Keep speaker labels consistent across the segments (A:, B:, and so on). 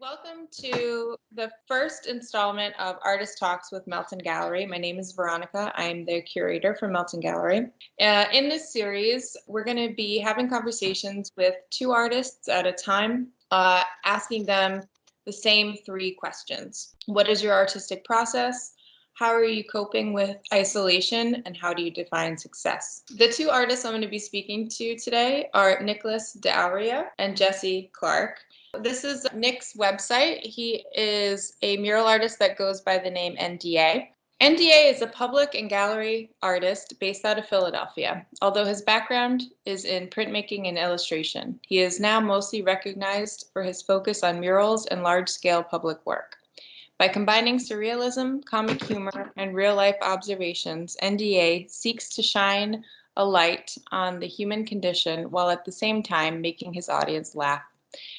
A: Welcome to the first installment of Artist Talks with Melton Gallery. My name is Veronica. I'm the curator for Melton Gallery. In this series, we're going to be having conversations with two artists at a time, asking them the same three questions. What is your artistic process? How are you coping with isolation? And how do you define success? The two artists I'm going to be speaking to today are Nicholas D'Auria and Jesse Clark. This is Nick's website. He is a mural artist that goes by the name NDA. NDA is a public and gallery artist based out of Philadelphia. Although his background is in printmaking and illustration, he is now mostly recognized for his focus on murals and large-scale public work. By combining surrealism, comic humor, and real-life observations, NDA seeks to shine a light on the human condition while at the same time making his audience laugh.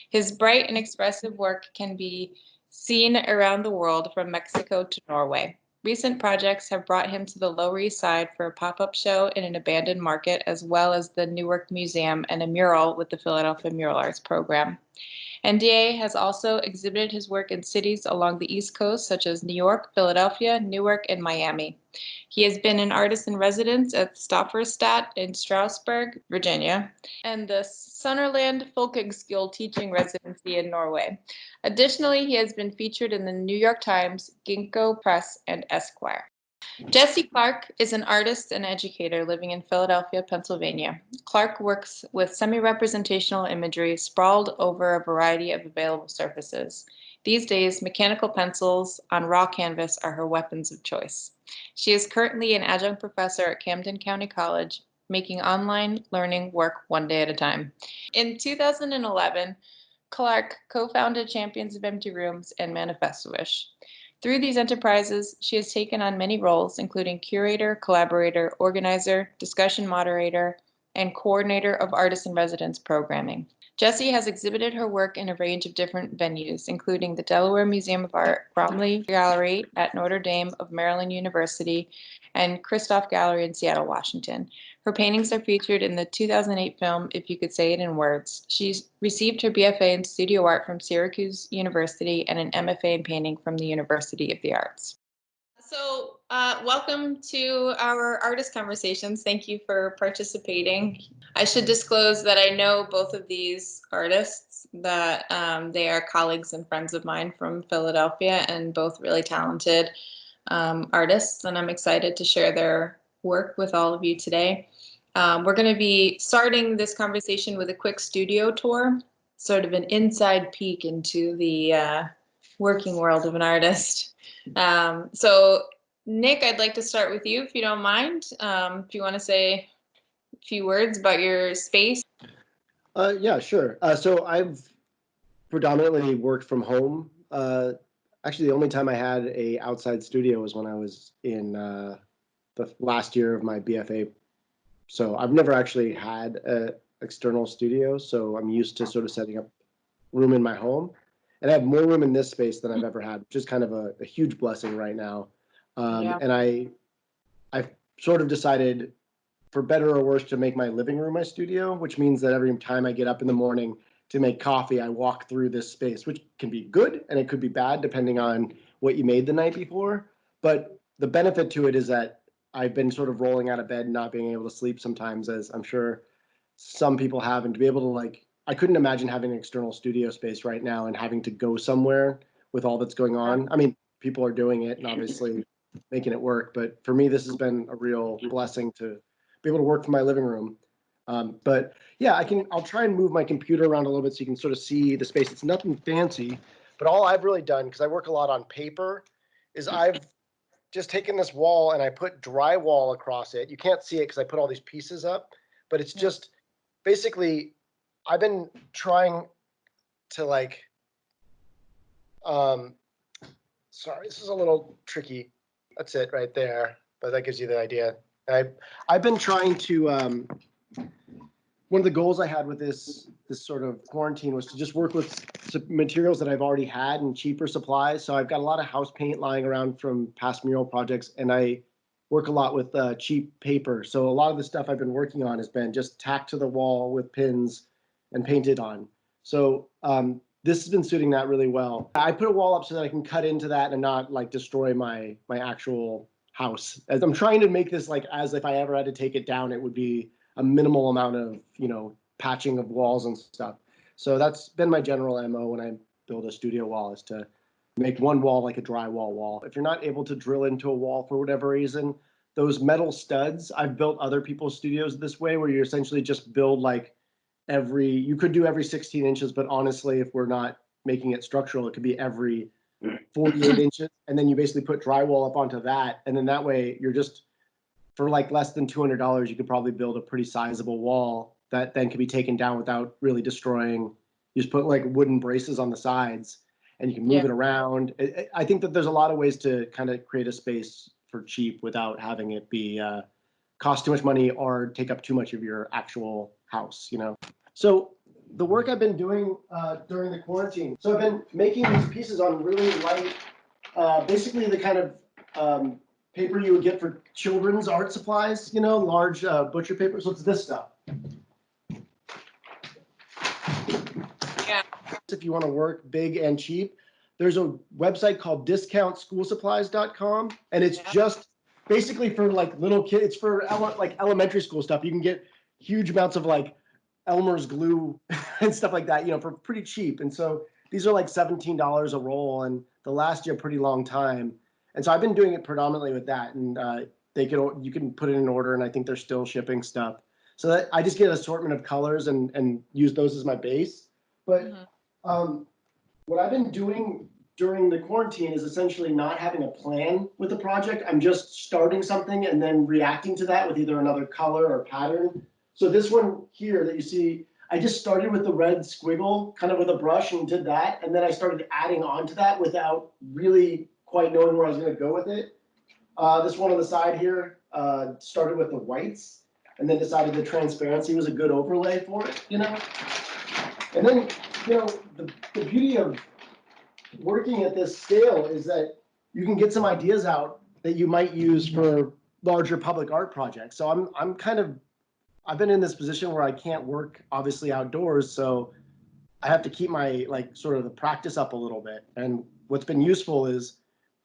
A: His bright and expressive work can be seen around the world from Mexico to Norway. Recent projects have brought him to the Lower East Side for a pop-up show in an abandoned market, as well as the Newark Museum and a mural with the Philadelphia Mural Arts Program. NDA has also exhibited his work in cities along the East Coast, such as New York, Philadelphia, Newark, and Miami. He has been an artist in residence at Stofferstadt in Strausberg, Virginia, and the Sunderland Folkehøgskole teaching residency in Norway. Additionally, he has been featured in the New York Times, Ginkgo Press, and Esquire. Jesse Clark is an artist and educator living in Philadelphia, Pennsylvania. Clark works with semi-representational imagery sprawled over a variety of available surfaces. These days, mechanical pencils on raw canvas are her weapons of choice. She is currently an adjunct professor at Camden County College, making online learning work one day at a time. In 2011, Clark co-founded Champions of Empty Rooms and Manifesto-ish. Through these enterprises, she has taken on many roles, including curator, collaborator, organizer, discussion moderator, and coordinator of artist in residence programming. Jessie has exhibited her work in a range of different venues, including the Delaware Museum of Art, Bromley Gallery at Notre Dame of Maryland University, and Christoph Gallery in Seattle, Washington. Her paintings are featured in the 2008 film, If You Could Say It in Words. She's received her BFA in studio art from Syracuse University and an MFA in painting from the University of the Arts. So welcome to our artist conversations. Thank you for participating. I should disclose that I know both of these artists, that they are colleagues and friends of mine from Philadelphia, and both really talented artists, and I'm excited to share their work with all of you today. We're going to be starting this conversation with a quick studio tour, sort of an inside peek into the working world of an artist. So Nick, I'd like to start with you, if you don't mind. If you want to say a few words about your space.
B: Yeah, sure. So I've predominantly worked from home. Actually, the only time I had a outside studio was when I was in the last year of my BFA. So I've never actually had an external studio. So I'm used to sort of setting up room in my home. And I have more room in this space than I've ever had, which is kind of a huge blessing right now. And I've sort of decided, for better or worse, to make my living room my studio, which means that every time I get up in the morning to make coffee, I walk through this space, which can be good and it could be bad depending on what you made the night before. But the benefit to it is that I've been sort of rolling out of bed and not being able to sleep sometimes, as I'm sure some people have, and to be able to I couldn't imagine having an external studio space right now and having to go somewhere with all that's going on. I mean, people are doing it and obviously making it work, but for me, this has been a real blessing to be able to work from my living room. But yeah, I'll try and move my computer around a little bit so you can sort of see the space. It's nothing fancy, but all I've really done, because I work a lot on paper, is I've just taken this wall and I put drywall across it. You can't see it because I put all these pieces up, but it's just basically, I've been trying to sorry, this is a little tricky. That's it right there, but that gives you the idea. I've been trying to, one of the goals I had with this sort of quarantine was to just work with some materials that I've already had and cheaper supplies. So I've got a lot of house paint lying around from past mural projects, and I work a lot with cheap paper. So a lot of the stuff I've been working on has been just tacked to the wall with pins and painted on. So this has been suiting that really well. I put a wall up so that I can cut into that and not like destroy my actual house. As I'm trying to make this like as if I ever had to take it down, it would be a minimal amount of, patching of walls and stuff. So that's been my general MO when I build a studio wall, is to make one wall like a drywall wall. If you're not able to drill into a wall for whatever reason, those metal studs, I've built other people's studios this way, where you essentially just build like you could do every 16 inches, but honestly, if we're not making it structural, it could be every 48 inches. And then you basically put drywall up onto that. And then that way you're just, for like less than $200, you could probably build a pretty sizable wall that then can be taken down without really destroying. You just put like wooden braces on the sides and you can move it around. I think that there's a lot of ways to kind of create a space for cheap without having it be cost too much money or take up too much of your actual house, So the work I've been doing during the quarantine, so I've been making these pieces on really light, basically the kind of paper you would get for children's art supplies, large butcher paper. So it's this stuff.
A: Yeah.
B: If you want to work big and cheap, there's a website called discountschoolsupplies.com, and it's just basically for like little kids. It's for like elementary school stuff. You can get huge amounts of like Elmer's glue and stuff like that, for pretty cheap. And so these are like $17 a roll, and they last you a pretty long time. And so I've been doing it predominantly with that, and you can put it in order, and I think they're still shipping stuff. So that I just get an assortment of colors and use those as my base. But what I've been doing during the quarantine is essentially not having a plan with the project. I'm just starting something and then reacting to that with either another color or pattern. So this one here that you see, I just started with the red squiggle kind of with a brush and did that. And then I started adding on to that without really quite knowing where I was going to go with it. This one on the side here started with the whites and then decided the transparency was a good overlay for it, And then, the beauty of working at this scale is that you can get some ideas out that you might use for larger public art projects. So I've been in this position where I can't work obviously outdoors, so I have to keep my sort of the practice up a little bit. And what's been useful is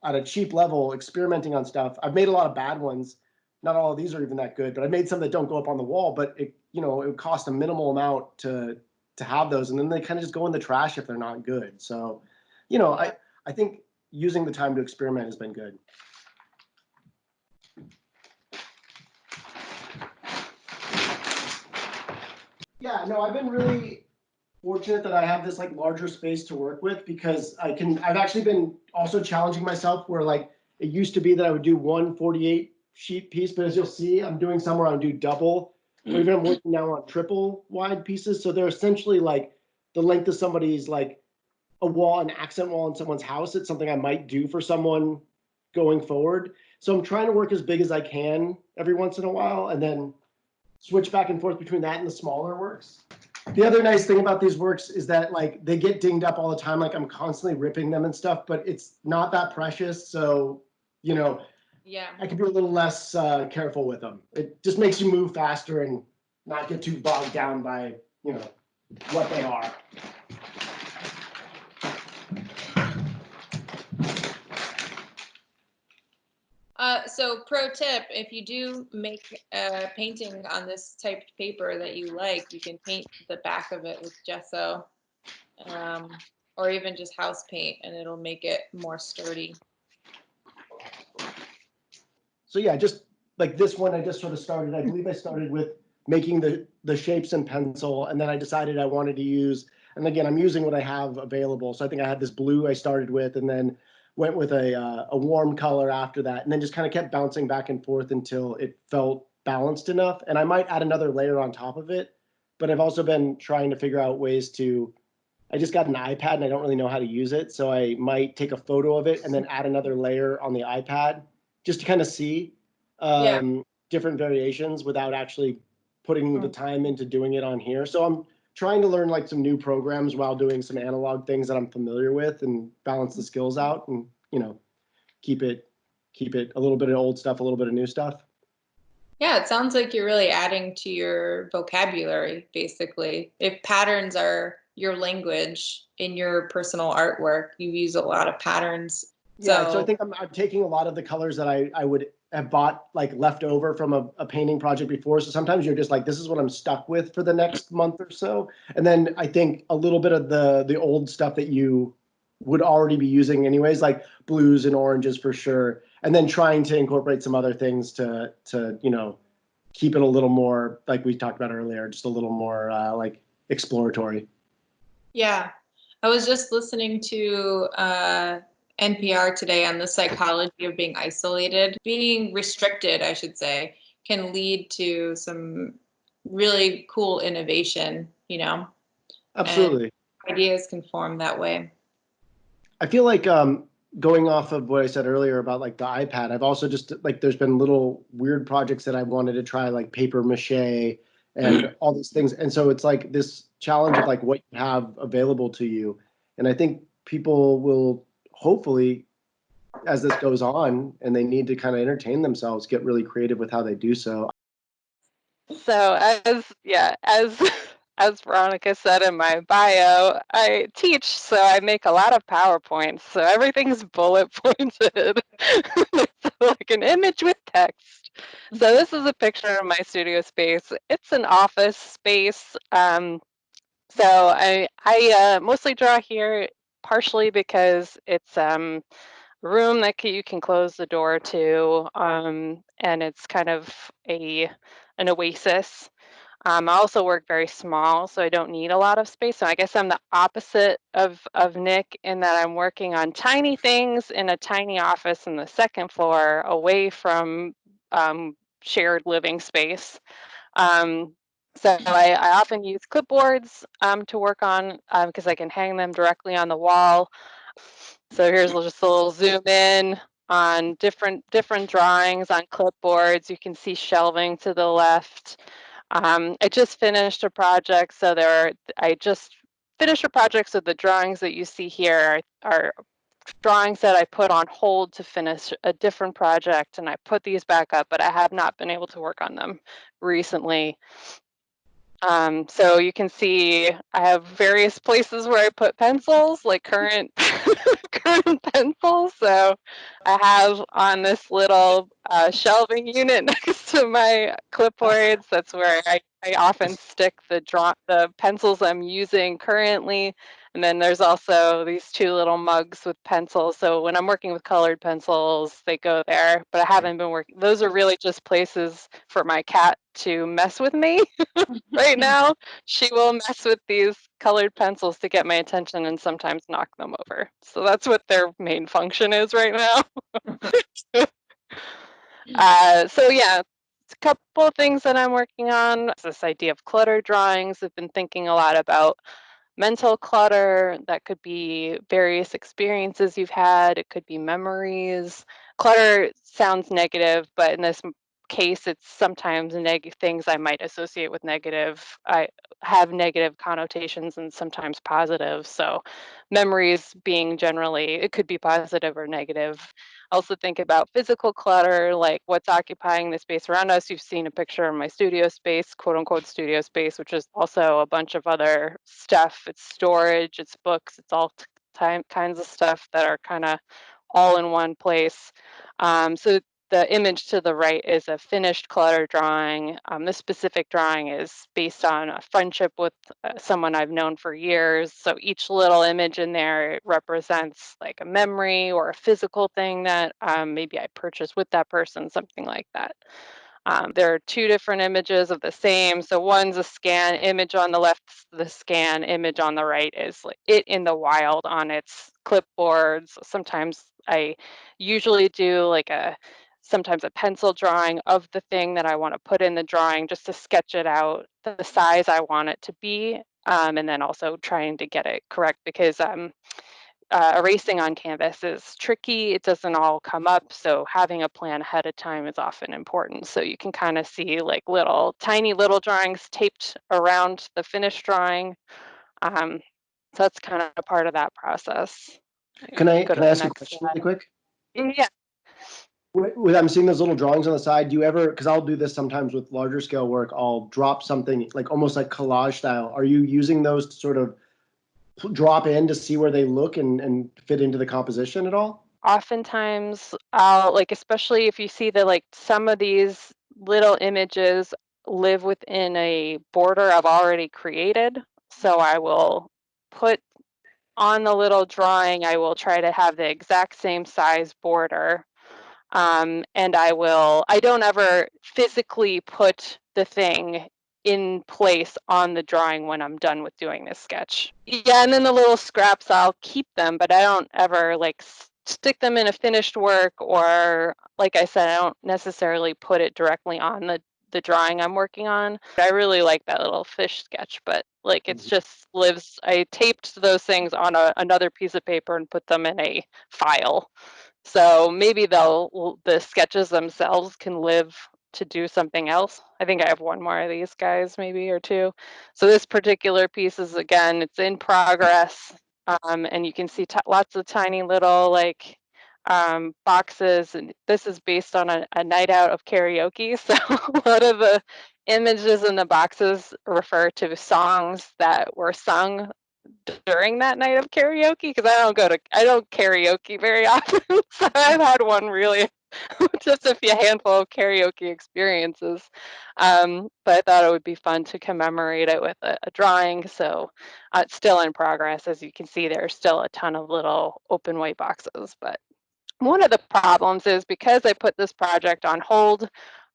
B: at a cheap level, experimenting on stuff. I've made a lot of bad ones. Not all of these are even that good, but I made some that don't go up on the wall, but it would cost a minimal amount to have those, and then they kind of just go in the trash if they're not good. So, I think using the time to experiment has been good. Yeah, no, I've been really fortunate that I have this larger space to work with, because I've actually been also challenging myself where it used to be that I would do one 48 sheet piece, but as you'll see, I'm doing some where I do double, or even I'm working now on triple wide pieces. So they're essentially the length of somebody's a wall, an accent wall in someone's house. It's something I might do for someone going forward. So I'm trying to work as big as I can every once in a while, and then switch back and forth between that and the smaller works. The other nice thing about these works is that they get dinged up all the time. I'm constantly ripping them and stuff, but it's not that precious. So, I can be a little less careful with them. It just makes you move faster and not get too bogged down by, what they are.
A: So pro tip, if you do make a painting on this typed paper that you like, you can paint the back of it with gesso, or even just house paint, and it'll make it more sturdy.
B: So yeah, just like this one, I just sort of started, I believe I started with making the shapes in pencil, and then I decided I wanted to use, and again, I'm using what I have available. So I think I had this blue I started with, and then went with a warm color after that, and then just kind of kept bouncing back and forth until it felt balanced enough. And I might add another layer on top of it, but I've also been trying to figure out ways to, I just got an iPad and I don't really know how to use it. So I might take a photo of it and then add another layer on the iPad just to kind of see different variations without actually putting the time into doing it on here. So I'm trying to learn some new programs while doing some analog things that I'm familiar with, and balance the skills out, and keep it a little bit of old stuff, a little bit of new stuff.
A: Yeah, it sounds like you're really adding to your vocabulary, basically. If patterns are your language in your personal artwork. You use a lot of patterns.
B: Yeah, so I think I'm taking a lot of the colors that I would have bought like left over from a painting project before. So sometimes you're just like, this is what I'm stuck with for the next month or so. And then I think a little bit of the old stuff that you would already be using anyways, like blues and oranges for sure. And then trying to incorporate some other things to keep it a little more, like we talked about earlier, just a little more like exploratory.
A: Yeah. I was just listening to NPR today on the psychology of being isolated. Being restricted, I should say, can lead to some really cool innovation, and
B: Absolutely.
A: ideas can form that way.
B: I feel like going off of what I said earlier about like the iPad, I've also just like there's been little weird projects that I wanted to try, like paper mache and all these things. And so it's like this challenge of like what you have available to you. And I think people will hopefully, as this goes on and they need to kind of entertain themselves, get really creative with how they do so.
C: So as as Veronica said in my bio, I teach, so I make a lot of PowerPoints. So everything's bullet pointed. It's like an image with text. So this is a picture of my studio space. It's an office space. So I mostly draw here partially because it's room that you can close the door to, and it's kind of an oasis. I also work very small, so I don't need a lot of space. So I guess I'm the opposite of Nick in that I'm working on tiny things in a tiny office in the second floor, away from shared living space. So I often use clipboards to work on because I can hang them directly on the wall. So here's just a little zoom in on different drawings on clipboards. You can see shelving to the left. I just finished a project, so I just finished a project, so the drawings that you see here are drawings that I put on hold to finish a different project, and I put these back up, but I have not been able to work on them recently. So you can see I have various places where I put pencils, like current current pencils. So I have on this little shelving unit next to my clipboards. That's where I often stick the pencils I'm using currently. And then there's also these two little mugs with pencils. So when I'm working with colored pencils, they go there. But I haven't been working. Those are really just places for my cat to mess with me. Right now, she will mess with these colored pencils to get my attention and sometimes knock them over. So that's what their main function is right now. So yeah, a couple of things that I'm working on. This idea of clutter drawings. I've been thinking a lot about mental clutter. That could be various experiences you've had. It could be memories. Clutter sounds negative, but in this case, it's sometimes negative things I might associate with negative. I have negative connotations and sometimes positive. So memories being generally, it could be positive or negative. I also think about physical clutter, like what's occupying the space around us. You've seen a picture of my studio space, quote unquote studio space, which is also a bunch of other stuff. It's storage, it's books, it's all kinds of stuff that are kind of all in one place. So the image to the right is a finished clutter drawing. This specific drawing is based on a friendship with someone I've known for years. So each little image in there represents like a memory or a physical thing that maybe I purchased with that person, something like that. There are two different images of the same. So one's a scan image on the left, the scan image on the right is like it in the wild on its clipboards. Sometimes I usually do like sometimes a pencil drawing of the thing that I want to put in the drawing just to sketch it out, the size I want it to be, and then also trying to get it correct because erasing on canvas is tricky. It doesn't all come up. So having a plan ahead of time is often important. So you can kind of see like tiny little drawings taped around the finished drawing. So that's kind of a part of that process.
B: Can I
C: Go to
B: can I
C: the
B: ask a
C: next
B: question really quick?
C: slide. Yeah.
B: When I'm seeing those little drawings on the side, do you ever, because I'll do this sometimes with larger scale work, I'll drop something like almost like collage style. Are you using those to sort of drop in to see where they look and fit into the composition at all?
C: Oftentimes I'll like, especially if you see that like some of these little images live within a border I've already created. So I will put on the little drawing, I will try to have the exact same size border. And I don't ever physically put the thing in place on the drawing when I'm done with doing this sketch. Yeah, and then the little scraps, I'll keep them, but I don't ever like stick them in a finished work, or like I said, I don't necessarily put it directly on the drawing I'm working on. I really like that little fish sketch, but like it's just lives, I taped those things on another piece of paper and put them in a file. So maybe the sketches themselves can live to do something else. I think I have one more of these guys, maybe, or two. So this particular piece is, again, it's in progress. And you can see lots of tiny little like boxes. And this is based on a night out of karaoke. So a lot of the images in the boxes refer to songs that were sung during that night of karaoke, because I don't karaoke very often. So I've had one really just a few handful of karaoke experiences. But I thought it would be fun to commemorate it with a drawing. So it's still in progress. As you can see, there's still a ton of little open white boxes. But one of the problems is because I put this project on hold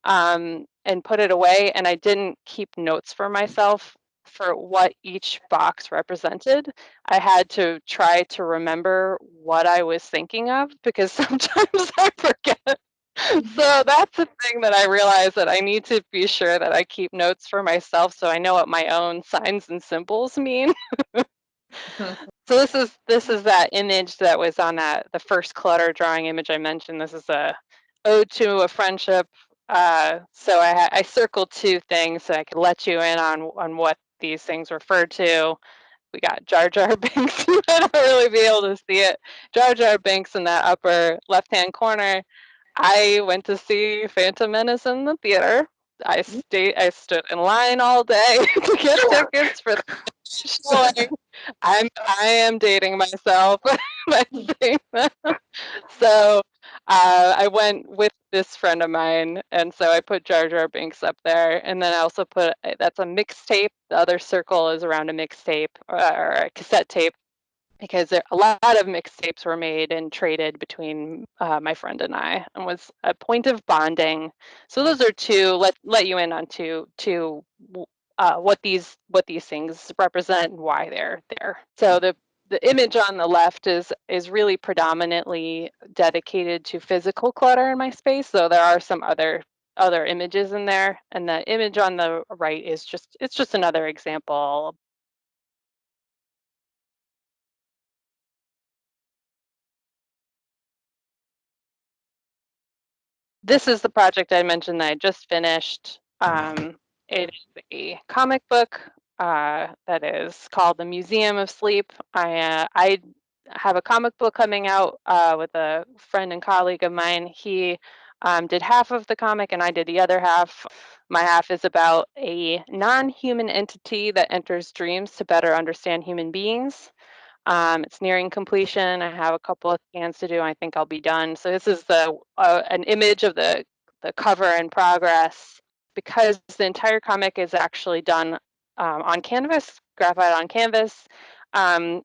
C: and put it away, and I didn't keep notes for myself for what each box represented, I had to try to remember what I was thinking of, because sometimes I forget. So that's the thing that I realized, that I need to be sure that I keep notes for myself so I know what my own signs and symbols mean. So this is that image that was on the first clutter drawing image I mentioned. This is a ode to a friendship. So I circled two things so I could let you in on what these things refer to. We got Jar Jar Binks. You might not really be able to see it. Jar Jar Binks in that upper left-hand corner. I went to see Phantom Menace in the theater. I stood in line all day to get tickets for the showing. I am dating myself by saying that. So I went with this friend of mine, and so I put Jar Jar Binks up there, and then I also put that's a mixtape. The other circle is around a mixtape or a cassette tape, because a lot of mixtapes were made and traded between my friend and I, and was a point of bonding. So those are two. Let you in on two what these things represent and why they're there. So the image on the left is really predominantly dedicated to physical clutter in my space. So there are some other images in there, and the image on the right is just another example. This is the project I mentioned that I just finished. It is a comic book that is called The Museum of Sleep. I have a comic book coming out with a friend and colleague of mine. He did half of the comic and I did the other half. My half is about a non-human entity that enters dreams to better understand human beings. It's nearing completion. I have a couple of scans to do. I think I'll be done. So this is an image of the cover in progress, because the entire comic is actually done on canvas, graphite on canvas. I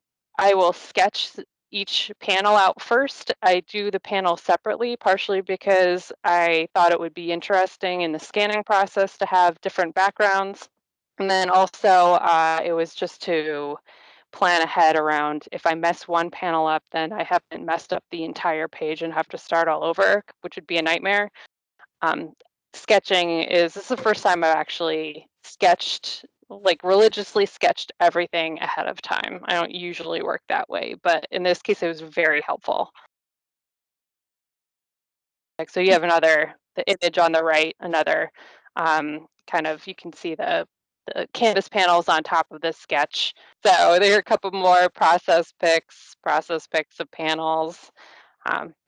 C: will sketch each panel out first. I do the panel separately, partially because I thought it would be interesting in the scanning process to have different backgrounds. And then also it was just to plan ahead around, if I mess one panel up, then I haven't messed up the entire page and have to start all over, which would be a nightmare. Sketching this is the first time I've actually sketched, like religiously sketched everything ahead of time. I don't usually work that way, but in this case, it was very helpful. Like, so you have the image on the right, another kind of, you can see the canvas panels on top of this sketch. So there are a couple more process pics of panels.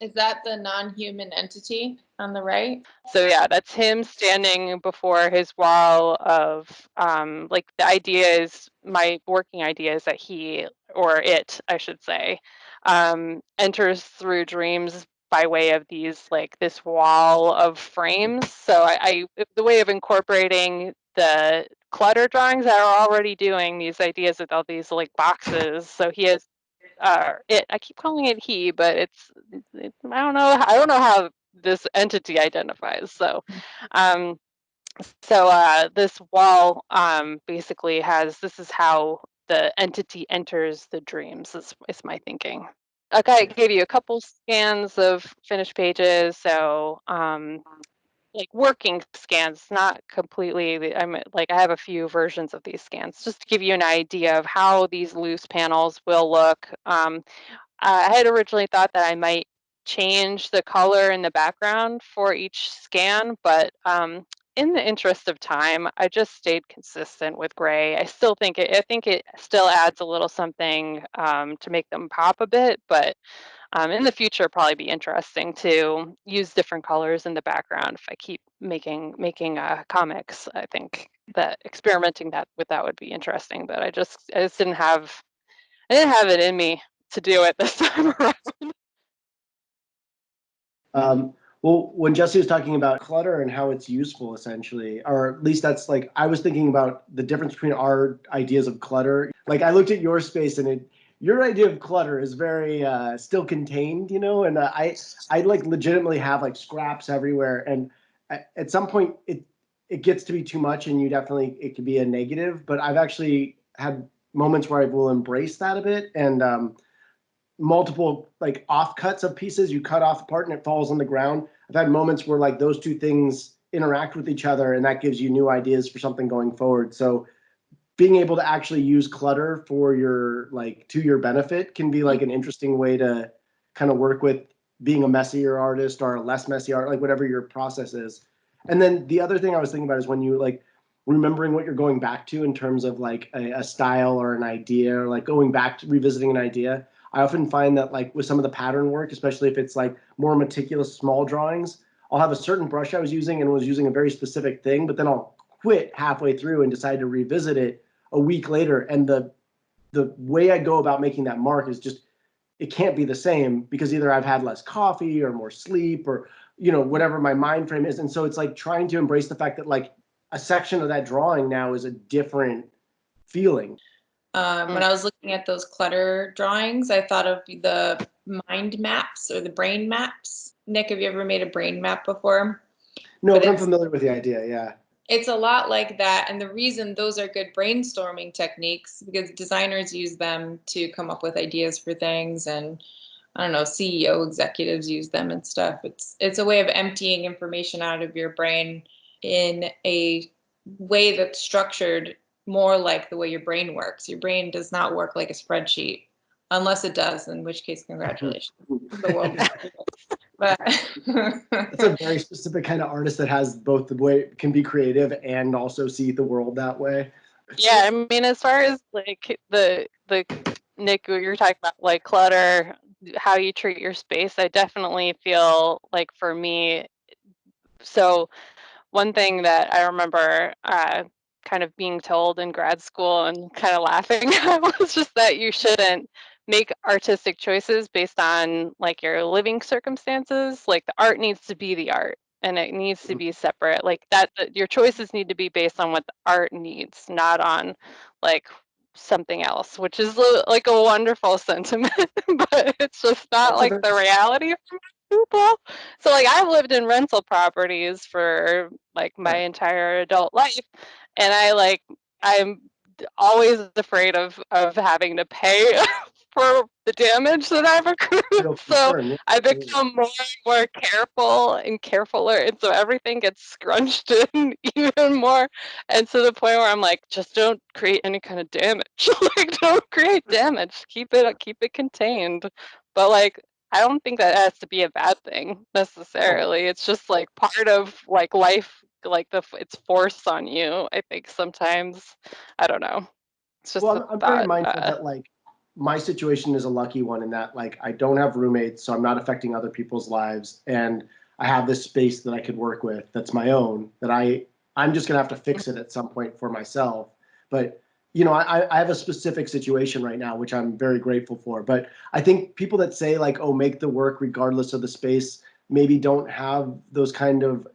A: Is that the non-human entity on the right?
C: So yeah, that's him standing before his wall of like the idea is my working idea is that he or it, I should say, enters through dreams by way of these like this wall of frames. So the way of incorporating the clutter drawings that are already doing these ideas with all these like boxes. So he has I keep calling it he, but I don't know how this entity identifies. So um this wall basically has this is how the entity enters the dreams is my thinking. Okay, I gave you a couple scans of finished pages, so like working scans, not completely. I'm like I have a few versions of these scans just to give you an idea of how these loose panels will look. I had originally thought that I might change the color in the background for each scan, but in the interest of time, I just stayed consistent with gray. I think it still adds a little something to make them pop a bit, but in the future, probably be interesting to use different colors in the background if I keep making comics. I think that experimenting that with that would be interesting, but I just I didn't have it in me to do it this time around.
B: Well, when Jesse was talking about clutter and how it's useful, essentially, or at least that's like I was thinking about the difference between our ideas of clutter. Like I looked at your space, and your idea of clutter is very still contained, and I like legitimately have like scraps everywhere, and at some point it gets to be too much, and it can be a negative. But I've actually had moments where I will embrace that a bit, and multiple like offcuts of pieces. You cut off a part and it falls on the ground. I've had moments where like those two things interact with each other, and that gives you new ideas for something going forward. So being able to actually use clutter for your like to your benefit can be like an interesting way to kind of work with being a messier artist or a less messy art, like whatever your process is. And then the other thing I was thinking about is when you like remembering what you're going back to in terms of like a style or an idea, or like going back to revisiting an idea. I often find that like with some of the pattern work, especially if it's like more meticulous small drawings, I'll have a certain brush I was using and was using a very specific thing, but then I'll quit halfway through and decide to revisit it a week later. And the way I go about making that mark is just it can't be the same because either I've had less coffee or more sleep or whatever my mind frame is. And so it's like trying to embrace the fact that like a section of that drawing now is a different feeling.
A: When I was looking at those clutter drawings, I thought of the mind maps or the brain maps. Nick, have you ever made a brain map before?
B: No, but I'm familiar with the idea, yeah.
A: It's a lot like that. And the reason those are good brainstorming techniques, because designers use them to come up with ideas for things. And I don't know, CEO executives use them and stuff. It's a way of emptying information out of your brain in a way that's structured more like the way your brain works. Your brain does not work like a spreadsheet, unless it does, in which case, congratulations. The world is but
B: It's a very specific kind of artist that has both the way can be creative and also see the world that way.
C: Yeah, I mean, as far as like the Nick, what you're talking about, like clutter, how you treat your space, I definitely feel like for me, so one thing that I remember kind of being told in grad school and kind of laughing at was just that you shouldn't make artistic choices based on like your living circumstances. Like the art needs to be the art and it needs to be separate. Like that, your choices need to be based on what the art needs, not on like something else, which is like a wonderful sentiment, but it's just not like the reality for people. So like I've lived in rental properties for like my entire adult life, and I'm always afraid of having to pay for the damage that I've accrued. So I become more and more careful and carefuler, and so everything gets scrunched in even more, and to the point where I'm like, just don't create any kind of damage. Like, don't create damage. Keep it contained. But like, I don't think that has to be a bad thing necessarily. It's just like part of like life, like it's forced on you. I think sometimes, I don't know. It's just a
B: I'm very
C: thought.
B: mindful that like my situation is a lucky one in that like I don't have roommates, so I'm not affecting other people's lives, and I have this space that I could work with that's my own, that I'm just gonna have to fix it at some point for myself. But you know, I have a specific situation right now, which I'm very grateful for. But I think people that say like, oh, make the work regardless of the space, maybe don't have those kind of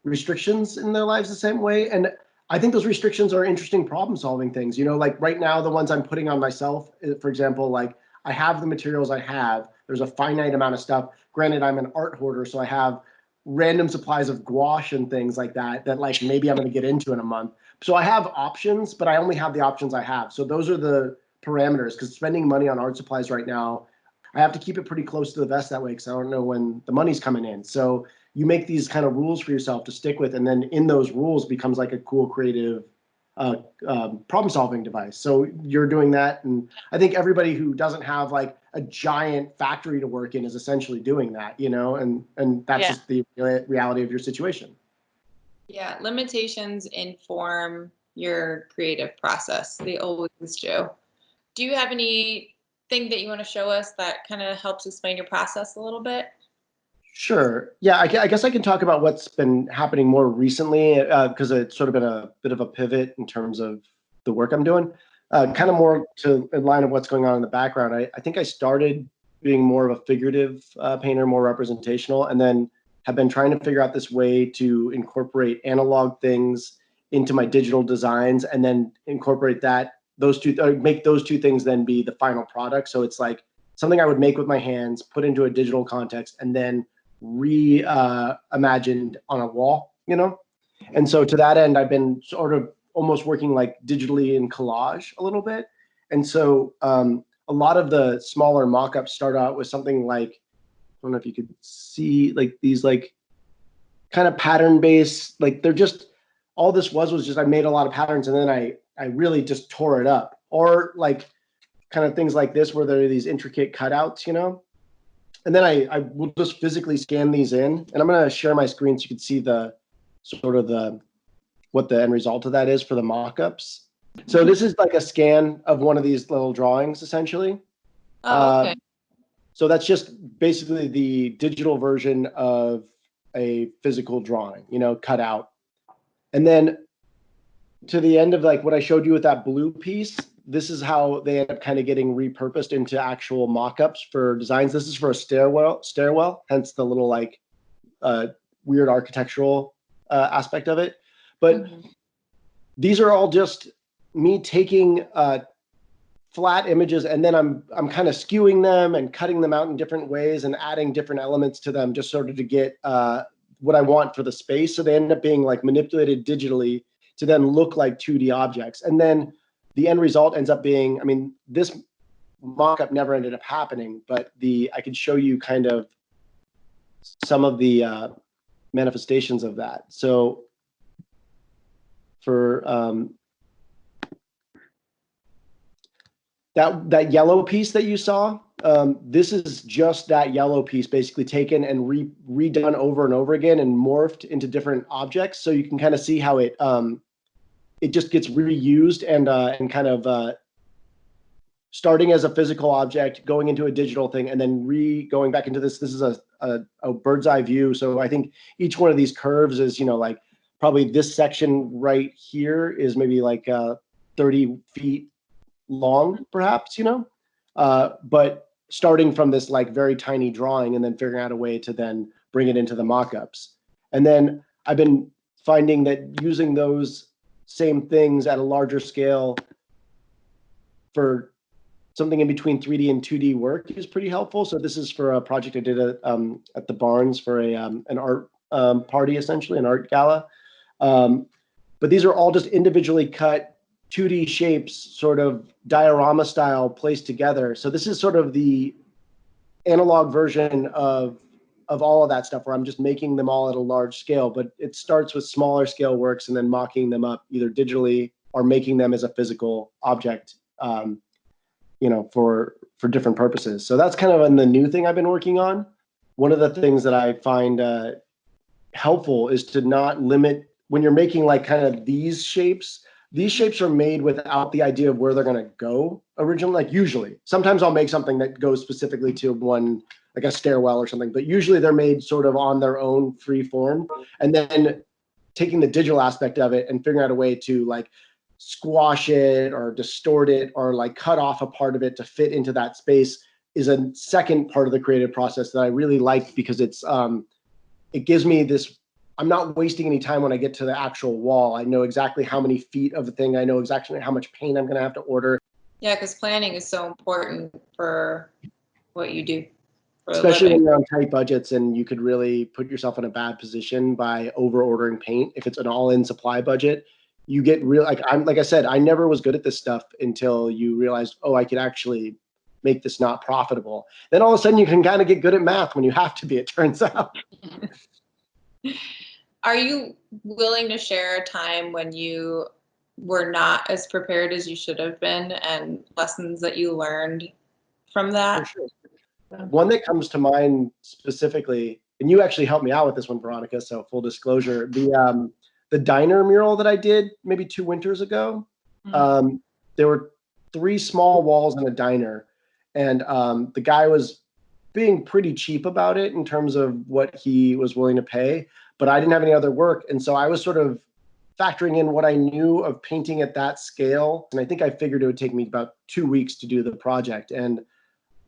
B: restrictions in their lives the same way. And I think those restrictions are interesting problem solving things. You know, like right now, the ones I'm putting on myself, for example, like I have the materials I have. There's a finite amount of stuff. Granted, I'm an art hoarder, so I have random supplies of gouache and things like that, that like maybe I'm going to get into in a month. So I have options, but I only have the options I have. So those are the parameters, because spending money on art supplies right now, I have to keep it pretty close to the vest that way, because I don't know when the money's coming in. So you make these kind of rules for yourself to stick with, and then in those rules becomes like a cool creative problem solving device. So you're doing that, and I think everybody who doesn't have like a giant factory to work in is essentially doing that, you know, and that's just the reality of your situation.
A: Yeah, limitations inform your creative process. They always do. Do you have anything that you want to show us that kind of helps explain your process a little bit?
B: Sure. Yeah, I guess I can talk about what's been happening more recently, because it's sort of been a bit of a pivot in terms of the work I'm doing. Kind of more in line of what's going on in the background. I think I started being more of a figurative painter, more representational, and then have been trying to figure out this way to incorporate analog things into my digital designs, and then incorporate make those two things then be the final product. So it's like something I would make with my hands, put into a digital context, and then reimagined on a wall, you know? And so to that end, I've been sort of almost working like digitally in collage a little bit. And so a lot of the smaller mock-ups start out with something like, I don't know if you could see like these like kind of pattern-based, like they're just, all this was just I made a lot of patterns, and then I really just tore it up. Or like kind of things like this where there are these intricate cutouts, you know? And then I will just physically scan these in, and I'm going to share my screen so you can see the sort of what the end result of that is for the mock-ups. So this is like a scan of one of these little drawings, essentially.
A: Oh, okay.
B: So that's just basically the digital version of a physical drawing, you know, cut out. And then to the end of like what I showed you with that blue piece, this is how they end up kind of getting repurposed into actual mock-ups for designs. This is for a stairwell, hence the little like weird architectural aspect of it. But these are all just me taking flat images, and then I'm kind of skewing them and cutting them out in different ways and adding different elements to them, just sort of to get what I want for the space. So they end up being like manipulated digitally to then look like 2D objects. And then the end result ends up being, I mean, this mock-up never ended up happening, but I could show you kind of some of the manifestations of that. So for that yellow piece that you saw, this is just that yellow piece basically taken and redone over and over again and morphed into different objects. So you can kind of see how it just gets reused and kind of starting as a physical object, going into a digital thing, and then going back into this. This is a bird's eye view. So I think each one of these curves is, you know, like probably this section right here is maybe like 30 feet long, perhaps, you know, but starting from this like very tiny drawing and then figuring out a way to then bring it into the mock-ups. And then I've been finding that using those same things at a larger scale for something in between 3D and 2D work is pretty helpful. So this is for a project I did at the Barnes for an art party, essentially an art gala. But these are all just individually cut 2D shapes, sort of diorama style, placed together. So this is sort of the analog version of all of that stuff, where I'm just making them all at a large scale. But it starts with smaller scale works and then mocking them up either digitally or making them as a physical object, you know, for different purposes. So that's kind of the new thing I've been working on. One of the things that I find helpful is to not limit when you're making like kind of these shapes. these shapes are made without the idea of where they're going to go originally. Like usually, sometimes I'll make something that goes specifically to one, like a stairwell or something, but usually they're made sort of on their own free form. And then taking the digital aspect of it and figuring out a way to like squash it or distort it or like cut off a part of it to fit into that space is a second part of the creative process that I really like, because it gives me this, I'm not wasting any time when I get to the actual wall. I know exactly how many feet of the thing. I know exactly how much paint I'm going to have to order.
A: Yeah, because planning is so important for what you do for a
B: Especially
A: living.
B: when you're on tight budgets and you could really put yourself in a bad position by over ordering paint. If it's an all-in supply budget, you get real, like I said, I never was good at this stuff until you realized, oh, I could actually make this not profitable. Then all of a sudden you can kind of get good at math when you have to be, it turns out.
A: Are you willing to share a time when you were not as prepared as you should have been and lessons that you learned from that?
B: For sure. One that comes to mind specifically, and you actually helped me out with this one, Veronica, so full disclosure, the diner mural that I did maybe 2 winters ago, there were 3 small walls in a diner, and the guy was being pretty cheap about it in terms of what he was willing to pay, but I didn't have any other work, and so I was sort of factoring in what I knew of painting at that scale, and I think I figured it would take me about 2 weeks to do the project. And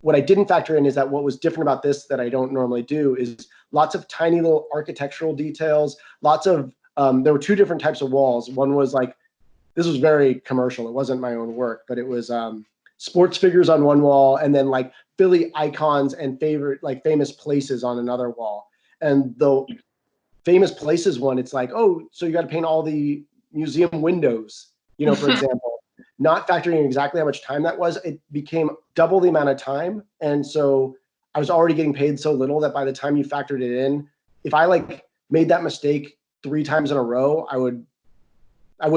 B: what I didn't factor in is that what was different about this that I don't normally do is lots of tiny little architectural details, lots of, there were 2 different types of walls. One was like, this was very commercial. It wasn't my own work, but it was sports figures on one wall, and then like Philly icons and famous places on another wall. And the famous places one, it's like, oh, so you got to paint all the museum windows, for example. Not factoring in exactly how much time that was, it became double the amount of time. And so I was already getting paid so little that by the time you factored it in, if I like made that mistake 3 times in a row, I wouldn't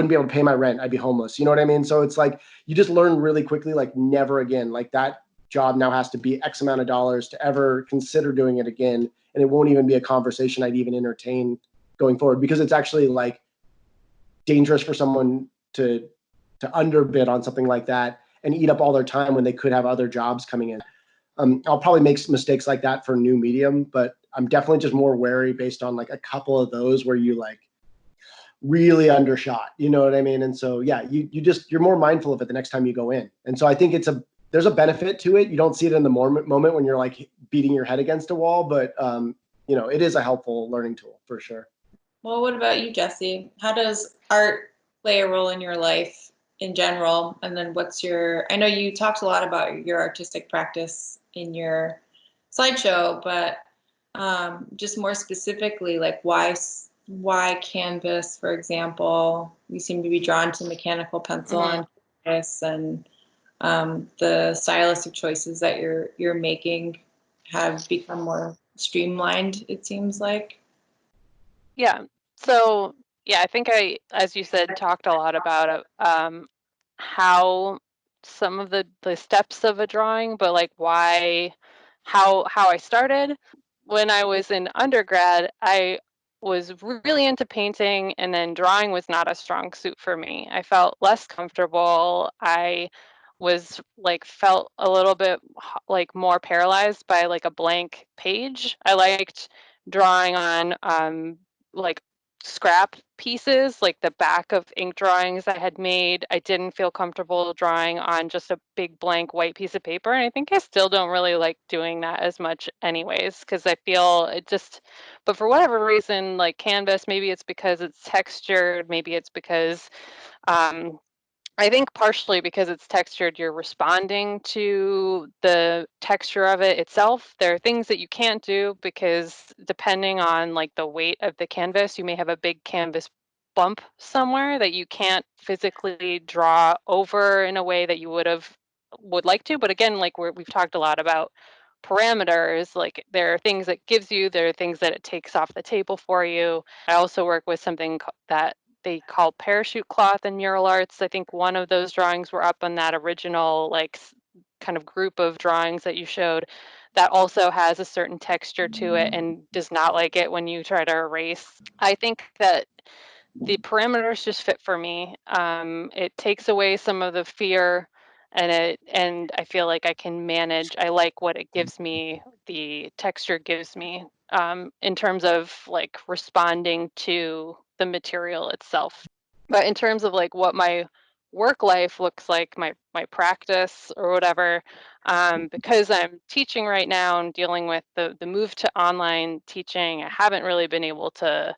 B: be able to pay my rent. I'd be homeless. You know what I mean? So it's like, you just learn really quickly, like never again, like that job now has to be X amount of dollars to ever consider doing it again. And it won't even be a conversation I'd even entertain going forward, because it's actually like dangerous for someone to underbid on something like that and eat up all their time when they could have other jobs coming in. I'll probably make mistakes like that for new medium, but I'm definitely just more wary based on like a couple of those where you like really undershot, you know what I mean? And so, yeah, you're more mindful of it the next time you go in. And so I think there's a benefit to it. You don't see it in the moment when you're like beating your head against a wall, but it is a helpful learning tool for sure.
A: Well, what about you, Jesse? How does art play a role in your life in general? And then I know you talked a lot about your artistic practice in your slideshow, but just more specifically, like why canvas, for example? You seem to be drawn to mechanical pencil on canvas, and the stylistic choices that you're making have become more streamlined, it seems like.
C: Yeah. So, yeah, I think as you said, talked a lot about how some of the steps of a drawing, but like how I started. When I was in undergrad, I was really into painting, and then drawing was not a strong suit for me. I felt less comfortable. I was like felt a little bit like more paralyzed by like a blank page. I liked drawing on like scrap pieces, like the back of ink drawings I had made. I didn't feel comfortable drawing on just a big blank white piece of paper. And I think I still don't really like doing that as much anyways, because I feel it just, but for whatever reason, like canvas, maybe it's because it's textured, maybe it's because I think partially because it's textured, you're responding to the texture of it itself. There are things that you can't do because depending on like the weight of the canvas, you may have a big canvas bump somewhere that you can't physically draw over in a way that you would like to. But again, like we've talked a lot about parameters, like there are things that gives you, there are things that it takes off the table for you. I also work with something that they call parachute cloth in mural arts. I think one of those drawings were up on that original like kind of group of drawings that you showed, that also has a certain texture to it and does not like it when you try to erase. I think that the parameters just fit for me. It takes away some of the fear, and I feel like I can manage. I like what it gives me, the texture gives me, in terms of like responding to the material itself. But in terms of like what my work life looks like, my practice or whatever, because I'm teaching right now and dealing with the move to online teaching, I haven't really been able to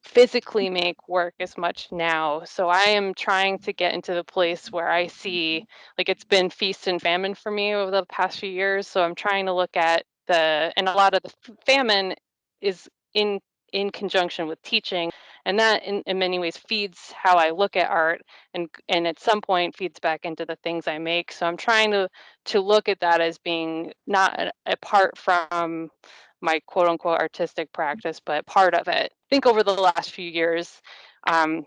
C: physically make work as much now. So I am trying to get into the place where I see, like, it's been feast and famine for me over the past few years. So I'm trying to look at and a lot of the famine is in conjunction with teaching, and that in many ways feeds how I look at art, and at some point feeds back into the things I make. So I'm trying to look at that as being not apart from my quote unquote artistic practice, but part of it. I think over the last few years, I've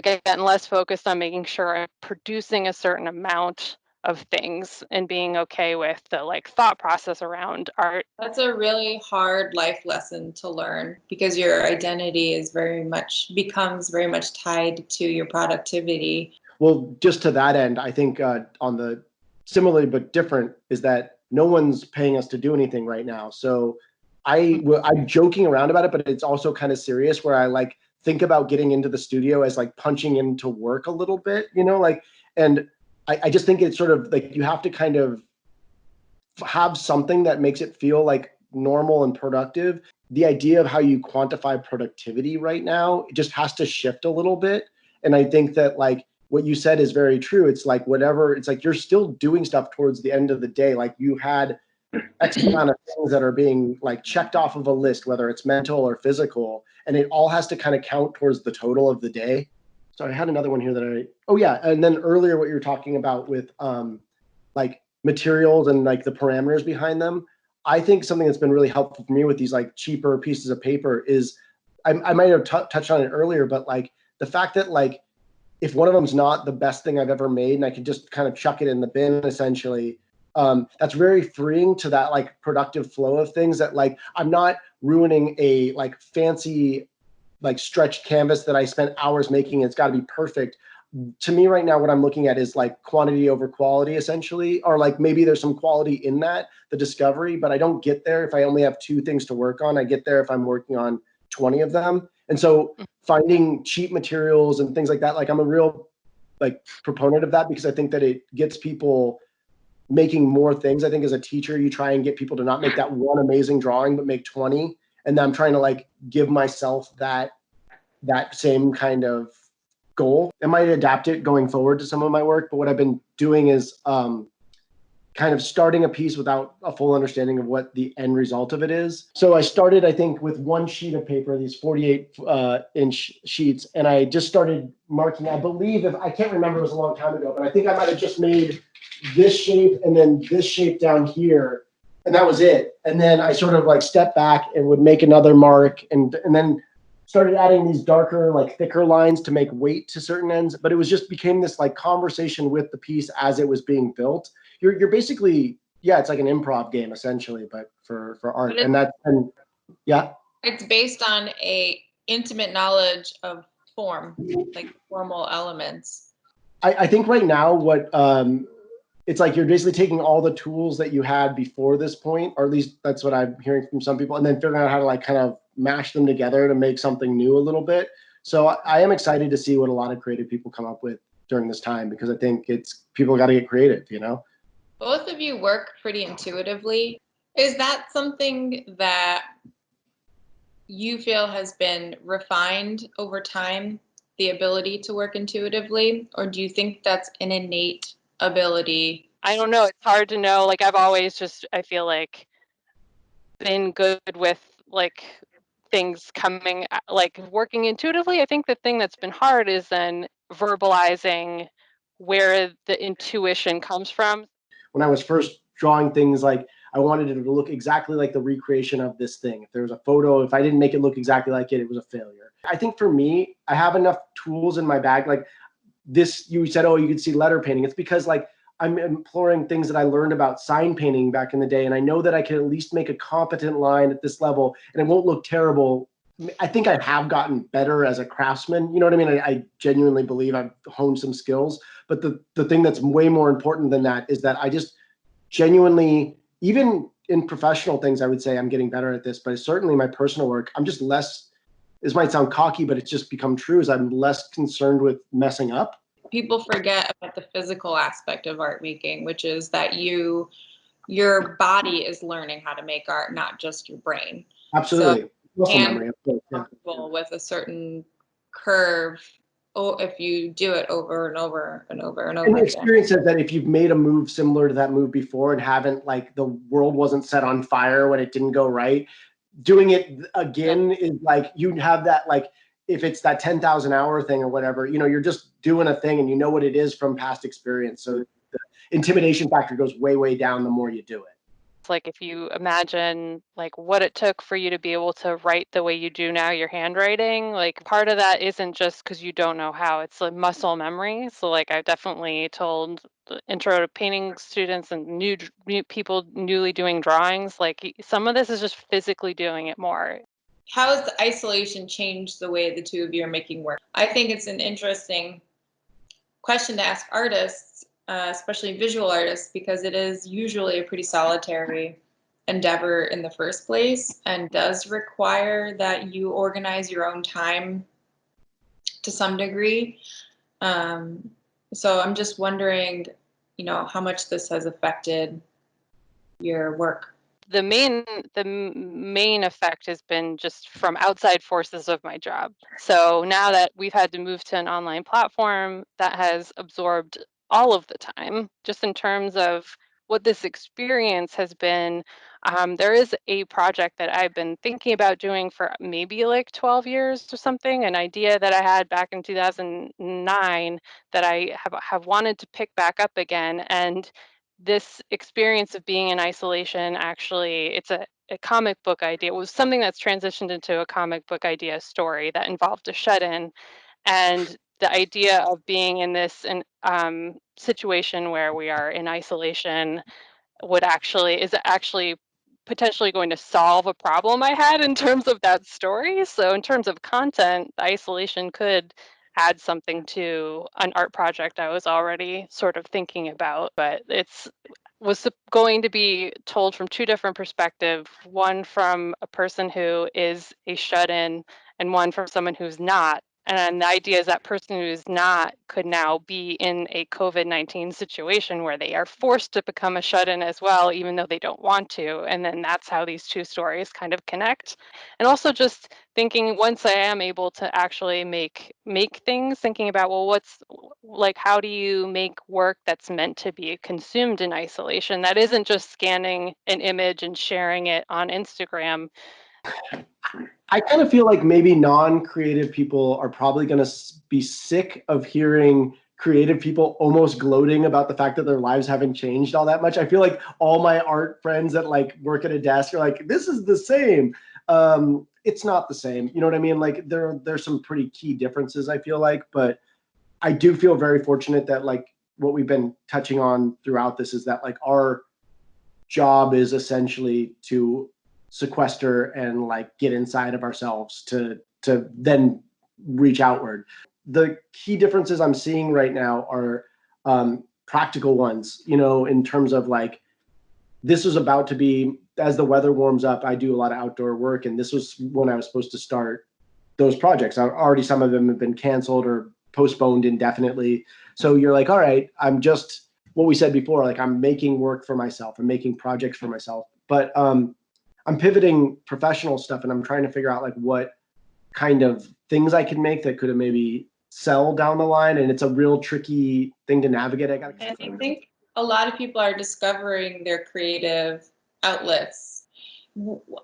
C: gotten less focused on making sure I'm producing a certain amount of things and being okay with the like thought process around art.
A: That's a really hard life lesson to learn because your identity is becomes very much tied to your productivity.
B: Well, just to that end, I think on the similarly but different is that no one's paying us to do anything right now. So I'm joking around about it, but it's also kind of serious where I like think about getting into the studio as like punching into work a little bit, like, and I just think it's sort of like you have to kind of have something that makes it feel like normal and productive. The idea of how you quantify productivity right now, it just has to shift a little bit. And I think that like what you said is very true. It's like whatever, it's like you're still doing stuff towards the end of the day. Like you had X amount of things that are being like checked off of a list, whether it's mental or physical, and it all has to kind of count towards the total of the day. So I had another one here that oh yeah. And then earlier what you were talking about with like materials and like the parameters behind them. I think something that's been really helpful for me with these like cheaper pieces of paper is I might have touched on it earlier, but like the fact that like if one of them's not the best thing I've ever made and I can just kind of chuck it in the bin essentially, that's very freeing to that like productive flow of things that like I'm not ruining a like fancy like stretched canvas that I spent hours making. It's got to be perfect. To me right now, what I'm looking at is like quantity over quality essentially, or like maybe there's some quality in that, the discovery, but I don't get there if I only have 2 things to work on. I get there if I'm working on 20 of them. And so finding cheap materials and things like that, like I'm a real like proponent of that because I think that it gets people making more things. I think as a teacher, you try and get people to not make that one amazing drawing, but make 20. And then I'm trying to like give myself that same kind of goal. I might adapt it going forward to some of my work, but what I've been doing is kind of starting a piece without a full understanding of what the end result of it is. So I started, I think, with one sheet of paper, these 48-inch sheets, and I just started marking. I believe, if I can't remember, it was a long time ago, but I think I might have just made this shape and then this shape down here, and that was it. And then I sort of like stepped back and would make another mark, and then started adding these darker, like thicker lines to make weight to certain ends. But it was just became this like conversation with the piece as it was being built. You're basically, yeah, it's like an improv game essentially, but for art. Yeah.
A: It's based on a intimate knowledge of form, like formal elements.
B: I think right now what it's like you're basically taking all the tools that you had before this point, or at least that's what I'm hearing from some people, and then figuring out how to like kind of mash them together to make something new a little bit. So I am excited to see what a lot of creative people come up with during this time, because I think it's people got to get creative,
A: Both of you work pretty intuitively. Is that something that you feel has been refined over time, the ability to work intuitively, or do you think that's an innate ability?
C: I don't know. It's hard to know. Like I've always just, I feel like, been good with like things coming, like working intuitively. I think the thing that's been hard is then verbalizing where the intuition comes from.
B: When I was first drawing things, like I wanted it to look exactly like the recreation of this thing. If there was a photo, if I didn't make it look exactly like it, it was a failure. I think for me, I have enough tools in my bag. Like this, you said, oh, you could see letter painting. It's because like I'm employing things that I learned about sign painting back in the day. And I know that I can at least make a competent line at this level and it won't look terrible I think I have gotten better as a craftsman. You know what I mean? I genuinely believe I've honed some skills. But the thing that's way more important than that is that I just genuinely, even in professional things, I would say I'm getting better at this. But certainly my personal work, I'm just less. This might sound cocky, but it's just become true. Is I'm less concerned with messing up.
A: People forget about the physical aspect of art making, which is that your body is learning how to make art, not just your brain. So
B: Absolutely. Muscle
A: hand
B: memory. Of course, yeah.
A: comfortable with a certain curve, if you do it over and over and over and
B: And
A: over
B: the
A: again.
B: experience says that if you've made a move similar to that move before and haven't, like, the world wasn't set on fire when it didn't go right, doing it again is like, you have that, like, if it's that 10,000 hour thing or whatever, you know, you're just doing a thing and you know what it is from past experience. So the intimidation factor goes way, way down the more you do it.
C: It's like if you imagine like what it took for you to be able to write the way you do now, your handwriting, like part of that isn't just because you don't know how, it's like muscle memory. So like I've definitely told the intro to painting students and new people newly doing drawings, like some of this is just physically doing it more.
A: How has the isolation changed the way the two of you are making work? I think it's an interesting question to ask artists, especially visual artists, because it is usually a pretty solitary endeavor in the first place and does require that you organize your own time to some degree. So I'm just wondering, how much this has affected your work.
C: The main effect has been just from outside forces of my job. So now that we've had to move to an online platform, that has absorbed all of the time, just in terms of what this experience has been. There is a project that I've been thinking about doing for maybe like 12 years or something, an idea that I had back in 2009 that I have wanted to pick back up again. And this experience of being in isolation, actually, it's a comic book idea. It was something that's transitioned into a comic book idea story that involved a shut-in. And the idea of being in this situation where we are in isolation is actually potentially going to solve a problem I had in terms of that story. So in terms of content, the isolation could add something to an art project I was already sort of thinking about, but was going to be told from two different perspectives, one from a person who is a shut-in and one from someone who's not. And the idea is that person who is not could now be in a COVID-19 situation where they are forced to become a shut-in as well, even though they don't want to. And then that's how these two stories kind of connect. And also just thinking, once I am able to actually make things, thinking about, well, what's like, how do you make work that's meant to be consumed in isolation that isn't just scanning an image and sharing it on Instagram?
B: I kind of feel like maybe non-creative people are probably going to be sick of hearing creative people almost gloating about the fact that their lives haven't changed all that much. I feel like all my art friends that like work at a desk are like, this is the same. It's not the same. You know what I mean? Like there's some pretty key differences, I feel like, but I do feel very fortunate that, like, what we've been touching on throughout this is that, like, our job is essentially to sequester and like get inside of ourselves to then reach outward. The key differences I'm seeing right now are practical ones, you know, in terms of like, this was about to be, as the weather warms up, I do a lot of outdoor work, and this was when I was supposed to start those projects. Already some of them have been canceled or postponed indefinitely. So you're like, all right, I'm just, what we said before, like, I'm making work for myself, I'm making projects for myself, but I'm pivoting professional stuff, and I'm trying to figure out like what kind of things I can make that could have maybe sell down the line. And it's a real tricky thing to navigate.
A: And I think a lot of people are discovering their creative outlets.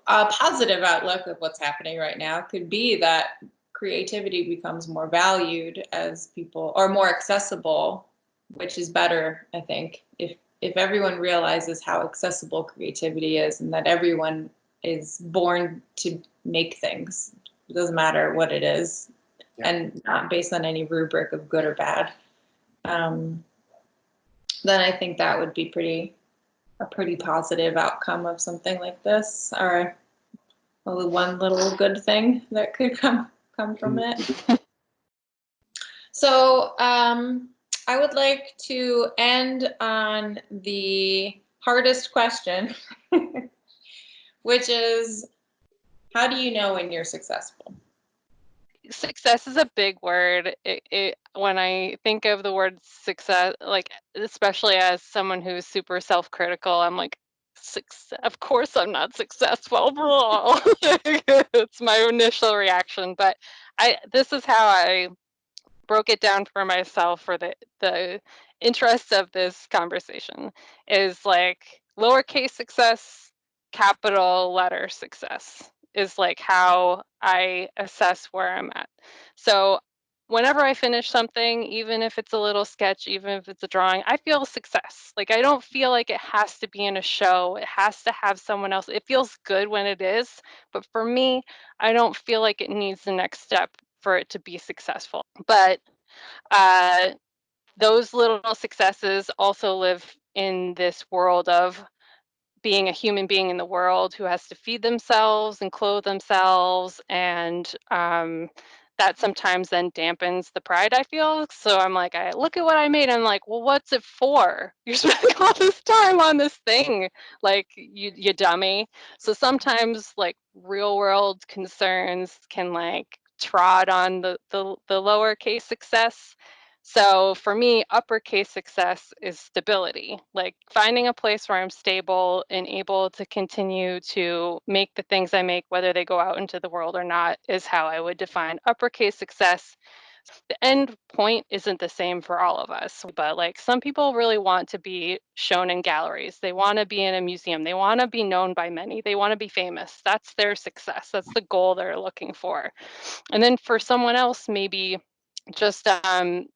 A: A positive outlook of what's happening right now could be that creativity becomes more valued as people, or more accessible, which is better, I think, if everyone realizes how accessible creativity is and that everyone is born to make things. It doesn't matter what it is,
B: Yeah.
A: and not based on any rubric of good or bad. Then I think that would be a pretty positive outcome of something like this, or only one little good thing that could come from it. So I would like to end on the hardest question, which is, how do you know when you're successful?
C: Success is a big word. When I think of the word success, like especially as someone who's super self-critical, I'm like, of course I'm not successful. It's my initial reaction, but this is how I broke it down for myself for the interest of this conversation, is like lowercase success, capital letter success is like how I assess where I'm at. So whenever I finish something, even if it's a little sketch, even if it's a drawing, I feel success. Like I don't feel like it has to be in a show. It has to have someone else. It feels good when it is, but for me, I don't feel like it needs the next step for it to be successful. But uh, those little successes also live in this world of being a human being in the world who has to feed themselves and clothe themselves, and that sometimes then dampens the pride I feel. So I'm like, I look at what I made, I'm like, well, what's it for? You're spending all this time on this thing, like you dummy. So sometimes like real world concerns can like trod on the lowercase success. So for me, uppercase success is stability, like finding a place where I'm stable and able to continue to make the things I make, whether they go out into the world or not, is how I would define uppercase success. The end point isn't the same for all of us, but like some people really want to be shown in galleries. They want to be in a museum. They want to be known by many. They want to be famous. That's their success. That's the goal they're looking for. And then for someone else, maybe just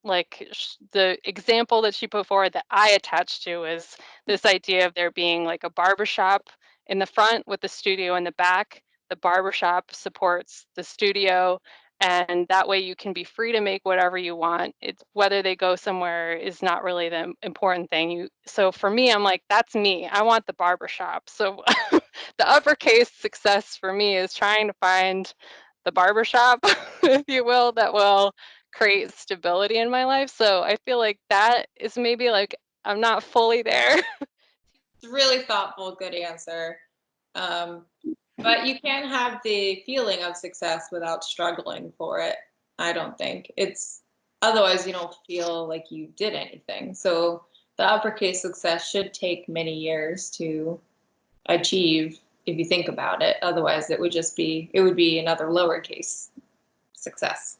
C: like the example that she put forward that I attached to is this idea of there being like a barbershop in the front with the studio in the back. The barbershop supports the studio, and that way you can be free to make whatever you want. It's whether they go somewhere is not really the important thing. So for me, I'm like, that's me. I want the barbershop. So the uppercase success for me is trying to find the barbershop, if you will, that will create stability in my life. So I feel like that is maybe like I'm not fully there.
A: It's a really thoughtful, good answer. But you can't have the feeling of success without struggling for it. I don't think it's otherwise you don't feel like you did anything. So the uppercase success should take many years to achieve if you think about it. Otherwise, it would be another lowercase success.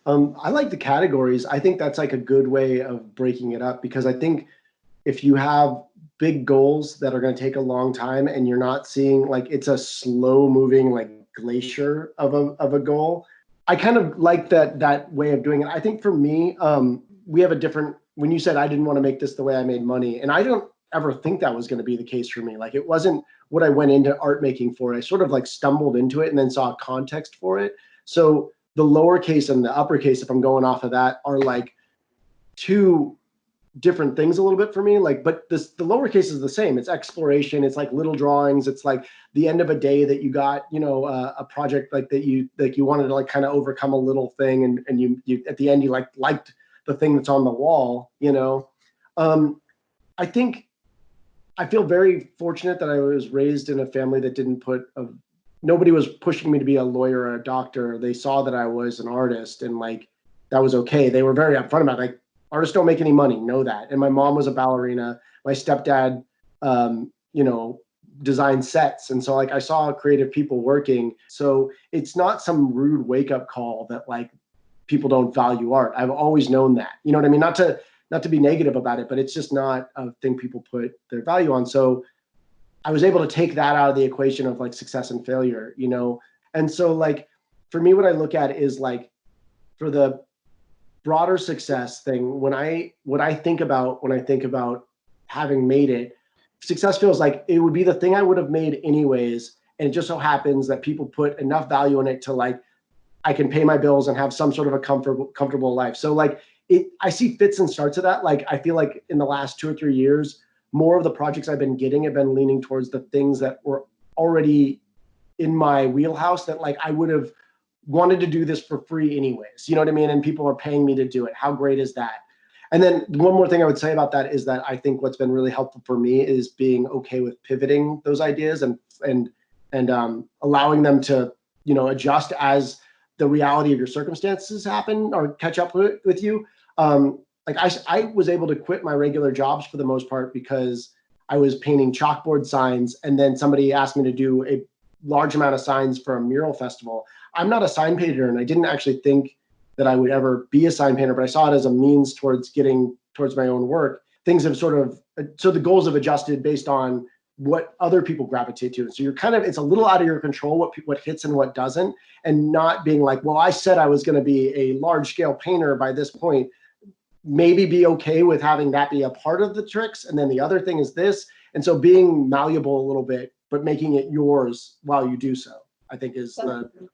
B: I like the categories. I think that's like a good way of breaking it up, because I think if you have big goals that are going to take a long time and you're not seeing, like, it's a slow moving like glacier of a goal, I kind of like that way of doing it. I think for me, we have a different, when you said I didn't want to make this the way I made money, and I don't ever think that was going to be the case for me. Like, it wasn't what I went into art making for. I sort of like stumbled into it and then saw a context for it. So the lowercase and the uppercase, if I'm going off of that, are like two different things a little bit for me. Like, but the lowercase is the same. It's exploration. It's like little drawings. It's like the end of a day that you got, a project like that you wanted to like kind of overcome a little thing, and you at the end you liked the thing that's on the wall. I think I feel very fortunate that I was raised in a family that didn't nobody was pushing me to be a lawyer or a doctor. They saw that I was an artist, and like that was okay. They were very upfront about it. Like, artists don't make any money, know that. And my mom was a ballerina. My stepdad, designed sets. And so like I saw creative people working. So it's not some rude wake up call that like people don't value art. I've always known that. You know what I mean? Not to be negative about it, but it's just not a thing people put their value on. So I was able to take that out of the equation of like success and failure, And so like for me, what I look at is like, for the broader success thing, what I think about when I think about having made it, success feels like it would be the thing I would have made anyways, and it just so happens that people put enough value in it to like I can pay my bills and have some sort of a comfortable life. So like I see fits and starts of that. Like I feel like in the last 2 or 3 years, more of the projects I've been getting have been leaning towards the things that were already in my wheelhouse that like I would have wanted to do this for free anyways. You know what I mean? And people are paying me to do it. How great is that? And then one more thing I would say about that is that I think what's been really helpful for me is being okay with pivoting those ideas and allowing them to, you know, adjust as the reality of your circumstances happen or catch up with you. Like I was able to quit my regular jobs for the most part because I was painting chalkboard signs, and then somebody asked me to do a large amount of signs for a mural festival. I'm not a sign painter, and I didn't actually think that I would ever be a sign painter, but I saw it as a means towards getting towards my own work. Things have sort of, so the goals have adjusted based on what other people gravitate to. So you're kind of, it's a little out of your control what hits and what doesn't, and not being like, well, I said I was going to be a large scale painter by this point. Maybe be okay with having that be a part of the tricks. And then the other thing is this. And so being malleable a little bit, but making it yours while you do so, I think is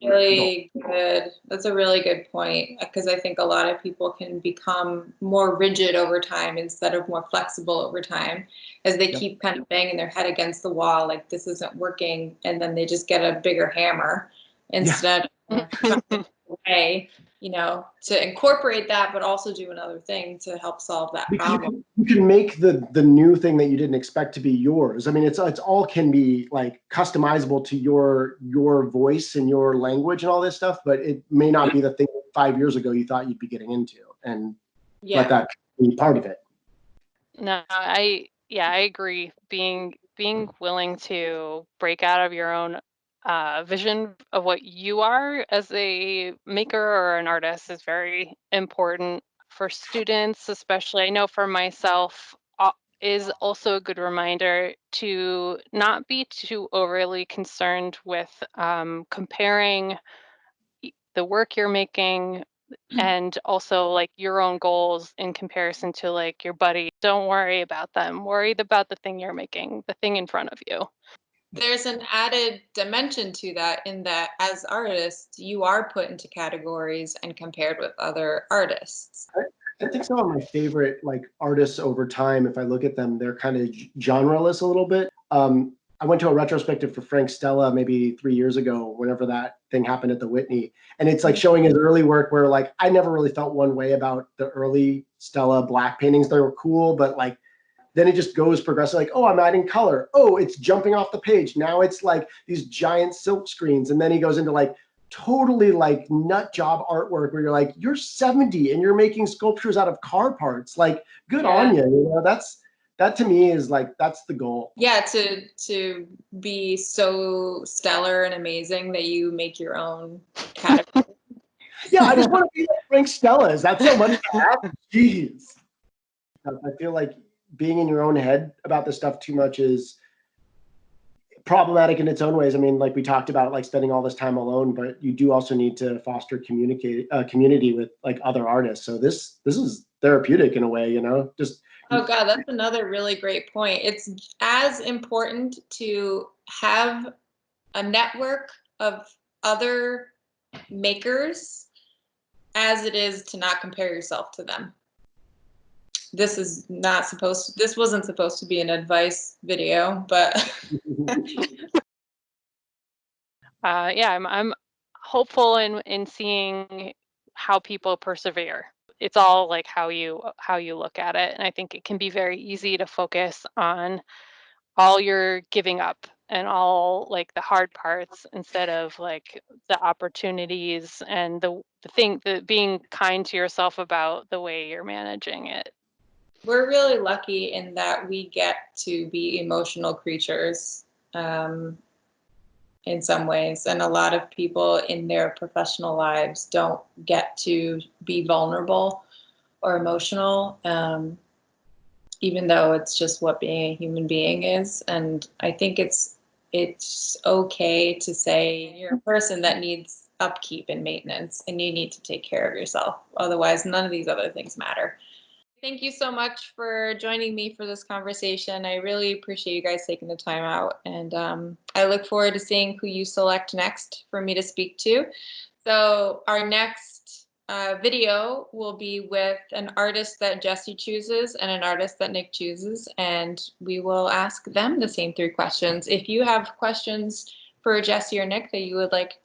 A: really good. That's a really good point, because I think a lot of people can become more rigid over time instead of more flexible over time, as they keep kind of banging their head against the wall like this isn't working, and then they just get a bigger hammer instead of finding a way, you know, to incorporate that, but also do another thing to help solve that problem.
B: You can make the new thing that you didn't expect to be yours. I mean, it's all can be like customizable to your voice and your language and all this stuff, but it may not be the thing 5 years ago you thought you'd be getting into, and let that be part of it.
C: No, I agree. Being willing to break out of your own vision of what you are as a maker or an artist is very important for students, especially. I know for myself, is also a good reminder to not be too overly concerned with comparing the work you're making and also like your own goals in comparison to like your buddy. Don't worry about them. Worry about the thing you're making, the thing in front of you.
A: There's an added dimension to that, in that as artists, you are put into categories and compared with other artists.
B: I think some of my favorite like artists over time, if I look at them, they're kind of genreless a little bit. I went to a retrospective for Frank Stella maybe 3 years ago, whenever that thing happened at the Whitney. And it's like showing his early work where like, I never really felt one way about the early Stella black paintings. They were cool, but like, then it just goes progressively like, oh, I'm adding color. Oh, it's jumping off the page. Now it's like these giant silk screens. And then he goes into like totally like nut job artwork where you're like, you're 70 and you're making sculptures out of car parts. Like, good on you. You know, that to me is like, that's the goal.
A: Yeah, to be so stellar and amazing that you make your own category.
B: Yeah, I just want to be like Frank Stella. Is that so much to have? Jeez. I feel like being in your own head about this stuff too much is problematic in its own ways. I mean, like we talked about, like spending all this time alone, but you do also need to foster community with like other artists. So this is therapeutic in a way, you know, just.
A: Oh God, that's another really great point. It's as important to have a network of other makers as it is to not compare yourself to them. This wasn't supposed to be an advice video, but
C: yeah, I'm hopeful in seeing how people persevere. It's all like how you look at it, and I think it can be very easy to focus on all you're giving up and all like the hard parts instead of like the opportunities and the being kind to yourself about the way you're managing it.
A: we're really lucky in that we get to be emotional creatures in some ways, and a lot of people in their professional lives don't get to be vulnerable or emotional, even though it's just what being a human being is. And I think it's okay to say you're a person that needs upkeep and maintenance, and you need to take care of yourself. Otherwise, none of these other things matter. Thank you so much for joining me for this conversation. I really appreciate you guys taking the time out, and I look forward to seeing who you select next for me to speak to. So our next video will be with an artist that Jesse chooses and an artist that Nick chooses, and we will ask them the same 3 questions. If you have questions for Jesse or Nick that you would like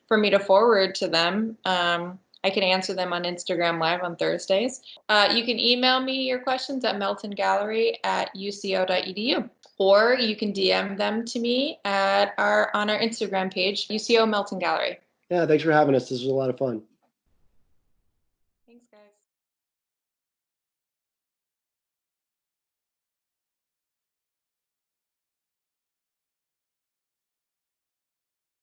A: for me to forward to them, I can answer them on Instagram Live on Thursdays. You can email me your questions at meltongallery@uco.edu, or you can DM them to me on our Instagram page, UCO Melton Gallery.
B: Yeah, thanks for having us. This was a lot of fun.